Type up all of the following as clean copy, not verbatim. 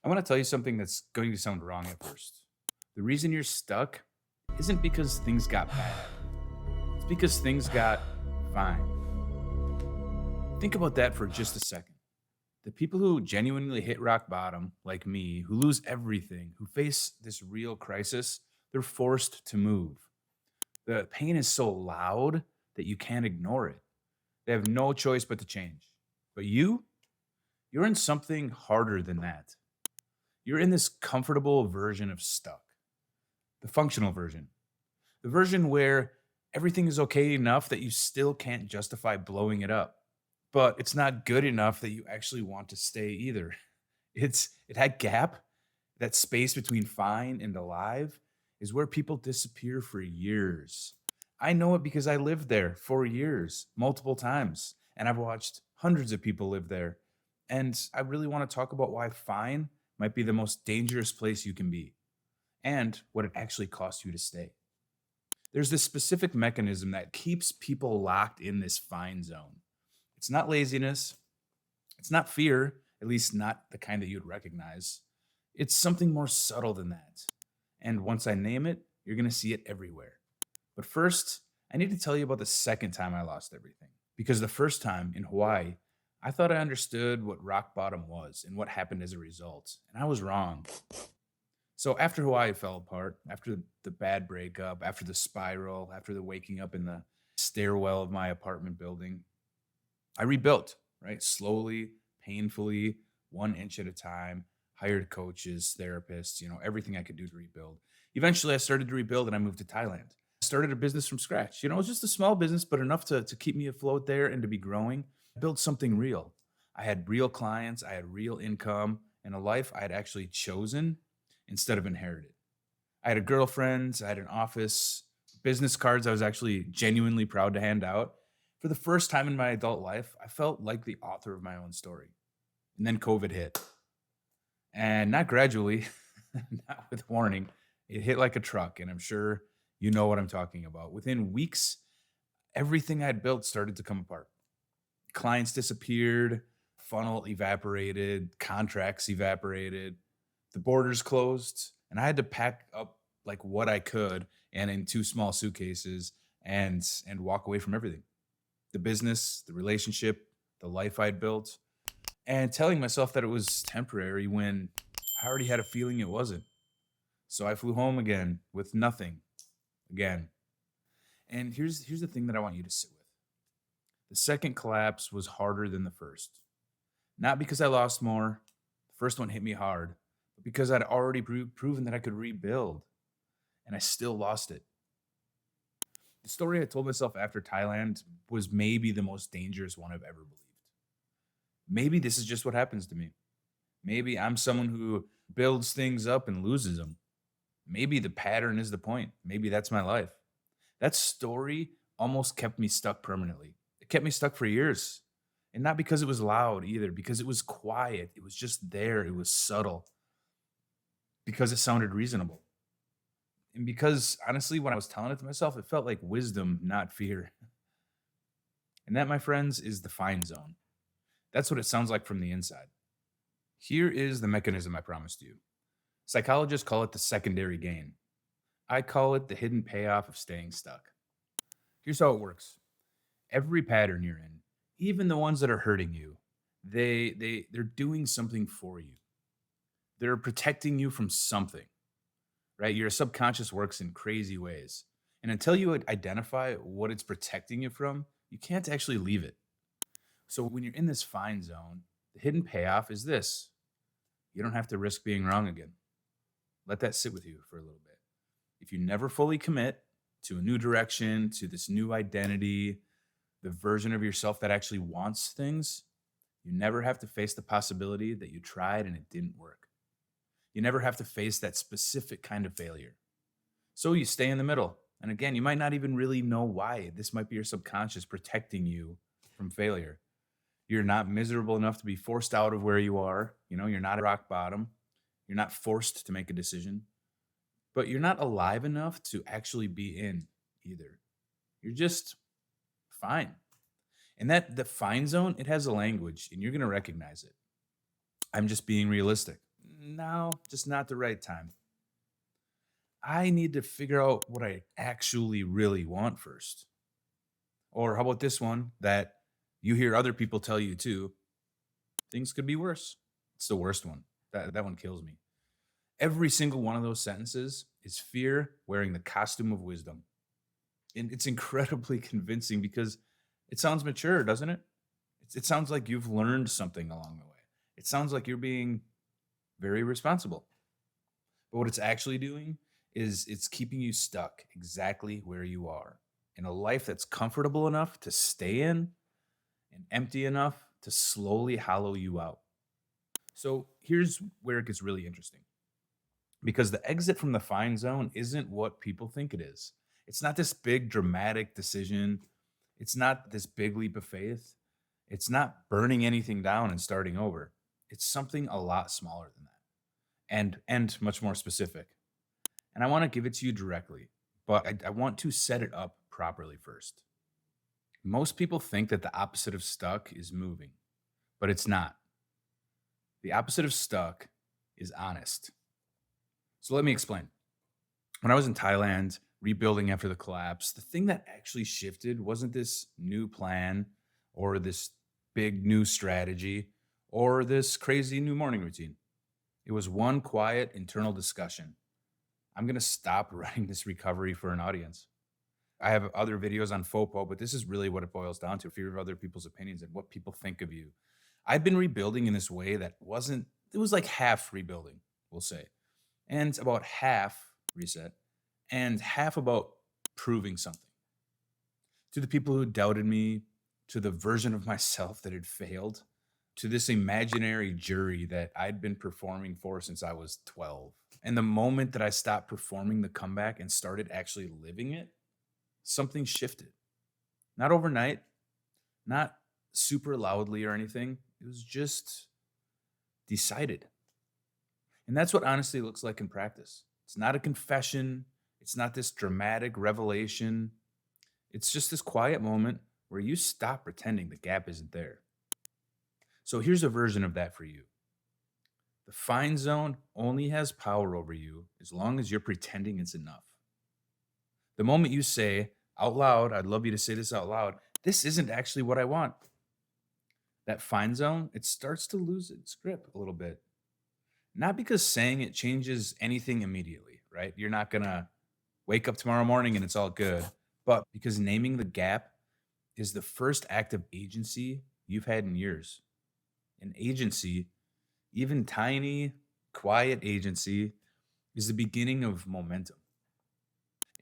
I want to tell you something that's going to sound wrong at first. The reason you're stuck isn't because things got bad, it's because things got fine. Think about that for just a second. The people who genuinely hit rock bottom, like me, who lose everything, who face this real crisis, they're forced to move. The pain is so loud that you can't ignore it. They have no choice but to change. But you're in something harder than that. You're in this comfortable version of stuck, the functional version, the version where everything is okay enough that you still can't justify blowing it up, but it's not good enough that you actually want to stay either. It had gap, that space between fine and alive is where people disappear for years. I know it because I lived there for years, multiple times, and I've watched hundreds of people live there. And I really want to talk about why fine might be the most dangerous place you can be and what it actually costs you to stay. There's this specific mechanism that keeps people locked in this fine zone. It's not laziness, it's not fear, at least not the kind that you'd recognize. It's something more subtle than that. And once I name it, you're going to see it everywhere. But first, I need to tell you about the second time I lost everything. Because the first time in Hawaii, I thought I understood what rock bottom was and what happened as a result. And I was wrong. So after Hawaii fell apart, after the bad breakup, after the spiral, after the waking up in the stairwell of my apartment building, I rebuilt, right? Slowly, painfully, 1 inch at a time, hired coaches, therapists, everything I could do to rebuild. Eventually, I started to rebuild and I moved to Thailand. I started a business from scratch. It was just a small business, but enough to keep me afloat there and to be growing. I built something real. I had real clients, I had real income, and a life I had actually chosen instead of inherited. I had a girlfriend, I had an office, business cards I was actually genuinely proud to hand out. For the first time in my adult life, I felt like the author of my own story. And then COVID hit. And not gradually, not with warning. It hit like a truck. And I'm sure you know what I'm talking about. Within weeks, everything I'd built started to come apart. Clients disappeared, funnel evaporated, contracts evaporated, the borders closed, and I had to pack up like what I could and in two small suitcases and walk away from everything. The business, the relationship, the life I'd built, and telling myself that it was temporary when I already had a feeling it wasn't. So I flew home again with nothing again. And here's the thing that I want you to sit with. The second collapse was harder than the first. Not because I lost more. The first one hit me hard, but because I'd already proven that I could rebuild and I still lost it. The story I told myself after Thailand was maybe the most dangerous one I've ever believed. Maybe this is just what happens to me. Maybe I'm someone who builds things up and loses them. Maybe the pattern is the point. Maybe that's my life. That story almost kept me stuck permanently. It kept me stuck for years. And not because it was loud either, because it was quiet. It was just there. It was subtle, because it sounded reasonable. And because honestly, when I was telling it to myself, it felt like wisdom, not fear. And that, my friends, is the fine zone. That's what it sounds like from the inside. Here is the mechanism I promised you. Psychologists call it the secondary gain. I call it the hidden payoff of staying stuck. Here's how it works. Every pattern you're in, even the ones that are hurting you, they're doing something for you. They're protecting you from something, right? Your subconscious works in crazy ways. And until you identify what it's protecting you from, you can't actually leave it. So when you're in this fine zone, the hidden payoff is this: you don't have to risk being wrong again. Let that sit with you for a little bit. If you never fully commit to a new direction, to this new identity, the version of yourself that actually wants things, you never have to face the possibility that you tried and it didn't work. You never have to face that specific kind of failure. So you stay in the middle. And again, you might not even really know why. This might be your subconscious protecting you from failure. You're not miserable enough to be forced out of where you are. You're not at rock bottom. You're not forced to make a decision, but you're not alive enough to actually be in either. You're just fine. And that the fine zone, it has a language and you're going to recognize it. I'm just being realistic. no, just not the right time. I need to figure out what I actually really want first. Or how about this one that you hear other people tell you too? Things could be worse. It's the worst one. That one kills me. Every single one of those sentences is fear wearing the costume of wisdom. And it's incredibly convincing because it sounds mature, doesn't it? It sounds like you've learned something along the way. It sounds like you're being very responsible. But what it's actually doing is it's keeping you stuck exactly where you are in a life that's comfortable enough to stay in and empty enough to slowly hollow you out. So here's where it gets really interesting because the exit from the fine zone isn't what people think it is. It's not this big dramatic decision. It's not this big leap of faith. It's not burning anything down and starting over. It's something a lot smaller than that and much more specific. And I want to give it to you directly, but I want to set it up properly first. Most people think that the opposite of stuck is moving, but it's not. The opposite of stuck is honest. So let me explain. When I was in Thailand, rebuilding after the collapse, the thing that actually shifted wasn't this new plan or this big new strategy or this crazy new morning routine. It was one quiet internal discussion. I'm going to stop running this recovery for an audience. I have other videos on FOPO, but this is really what it boils down to fear of other people's opinions and what people think of you. I've been rebuilding in this way that wasn't, it was like half rebuilding, we'll say, and about half reset and half about proving something to the people who doubted me, to the version of myself that had failed, to this imaginary jury that I'd been performing for since I was 12. And the moment that I stopped performing the comeback and started actually living it, something shifted. Not overnight, not super loudly or anything. It was just decided. And that's what honesty looks like in practice. It's not a confession, it's not this dramatic revelation. It's just this quiet moment where you stop pretending the gap isn't there. So here's a version of that for you. The fine zone only has power over you as long as you're pretending it's enough. The moment you say out loud, I'd love you to say this out loud, this isn't actually what I want. That fine zone, it starts to lose its grip a little bit. Not because saying it changes anything immediately, right? You're not going to wake up tomorrow morning and it's all good, but because naming the gap is the first act of agency you've had in years. An agency, even tiny, quiet agency, is the beginning of momentum.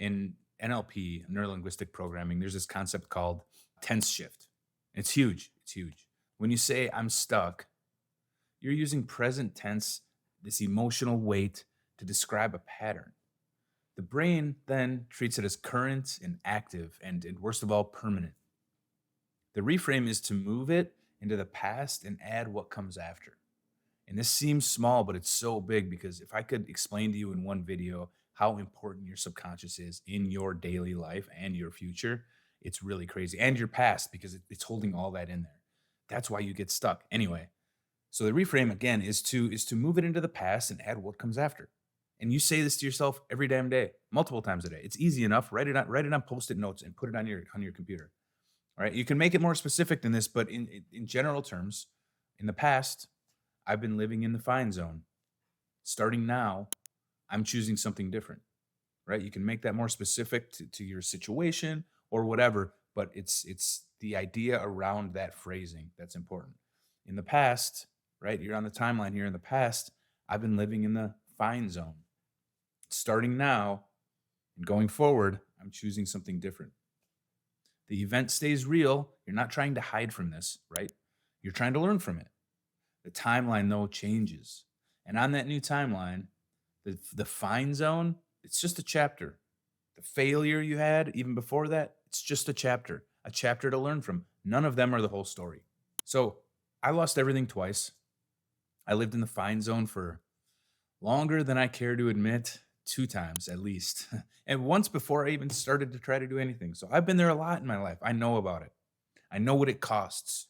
In NLP, neuro-linguistic programming, there's this concept called tense shift. It's huge. It's huge. When you say I'm stuck, you're using present tense, this emotional weight to describe a pattern. The brain then treats it as current and active and worst of all, permanent. The reframe is to move it into the past and add what comes after. And this seems small, but it's so big because if I could explain to you in one video how important your subconscious is in your daily life and your future, it's really crazy. And your past, because it's holding all that in there. That's why you get stuck. Anyway, so the reframe again is to move it into the past and add what comes after. And you say this to yourself every damn day, multiple times a day. It's easy enough. Write it on post-it notes and put it on your computer. All right. You can make it more specific than this, but in general terms, in the past, I've been living in the fine zone. Starting now, I'm choosing something different. Right? You can make that more specific to your situation or whatever, but it's the idea around that phrasing that's important. In the past, right? You're on the timeline here. In the past, I've been living in the fine zone. Starting now and going forward, I'm choosing something different. The event stays real. You're not trying to hide from this, right? You're trying to learn from it. The timeline, though, changes. And on that new timeline, the fine zone, it's just a chapter. The failure you had, even before that, it's just a chapter to learn from. None of them are the whole story. So I lost everything twice. I lived in the fine zone for longer than I care to admit, 2 times at least. And once before I even started to try to do anything. So I've been there a lot in my life. I know about it. I know what it costs.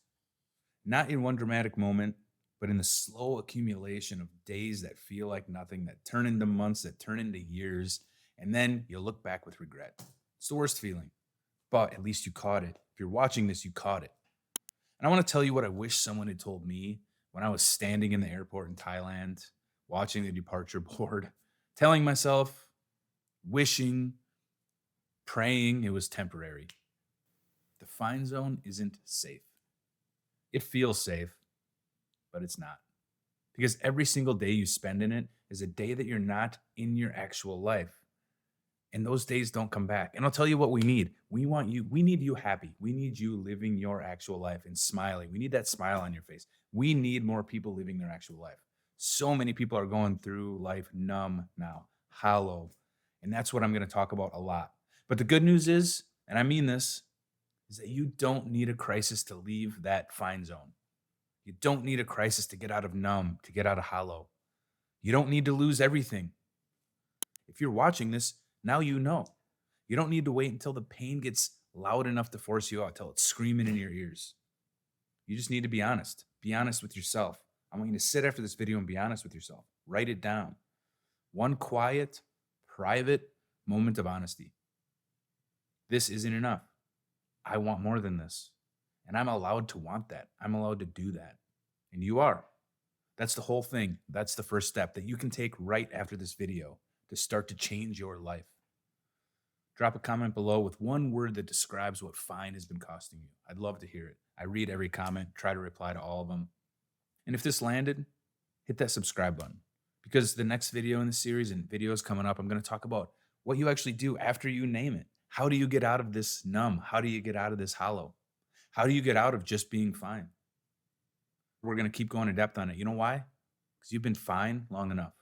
Not in one dramatic moment, but in the slow accumulation of days that feel like nothing, that turn into months, that turn into years, and then you look back with regret. It's the worst feeling, but at least you caught it. If you're watching this, you caught it. And I want to tell you what I wish someone had told me when I was standing in the airport in Thailand, watching the departure board, telling myself, wishing, praying it was temporary. The fine zone isn't safe. It feels safe, but it's not. Because every single day you spend in it is a day that you're not in your actual life. And those days don't come back. And I'll tell you what we need. We need you happy. We need you living your actual life and smiling. We need that smile on your face. We need more people living their actual life. So many people are going through life numb now, hollow. And that's what I'm going to talk about a lot. But the good news is, and I mean this, is that you don't need a crisis to leave that fine zone. You don't need a crisis to get out of numb, to get out of hollow. You don't need to lose everything. If you're watching this, now you know. You don't need to wait until the pain gets loud enough to force you out, till it's screaming in your ears. You just need to be honest. Be honest with yourself. I want you to sit after this video and be honest with yourself. Write it down. One quiet, private moment of honesty. This isn't enough. I want more than this. And I'm allowed to want that. I'm allowed to do that. And you are. That's the whole thing. That's the first step that you can take right after this video to start to change your life. Drop a comment below with one word that describes what fine has been costing you. I'd love to hear it. I read every comment, try to reply to all of them. And if this landed, hit that subscribe button, because the next video in the series and videos coming up, I'm going to talk about what you actually do after you name it. How do you get out of this numb? How do you get out of this hollow? How do you get out of just being fine? We're going to keep going in depth on it. You know why? Because you've been fine long enough.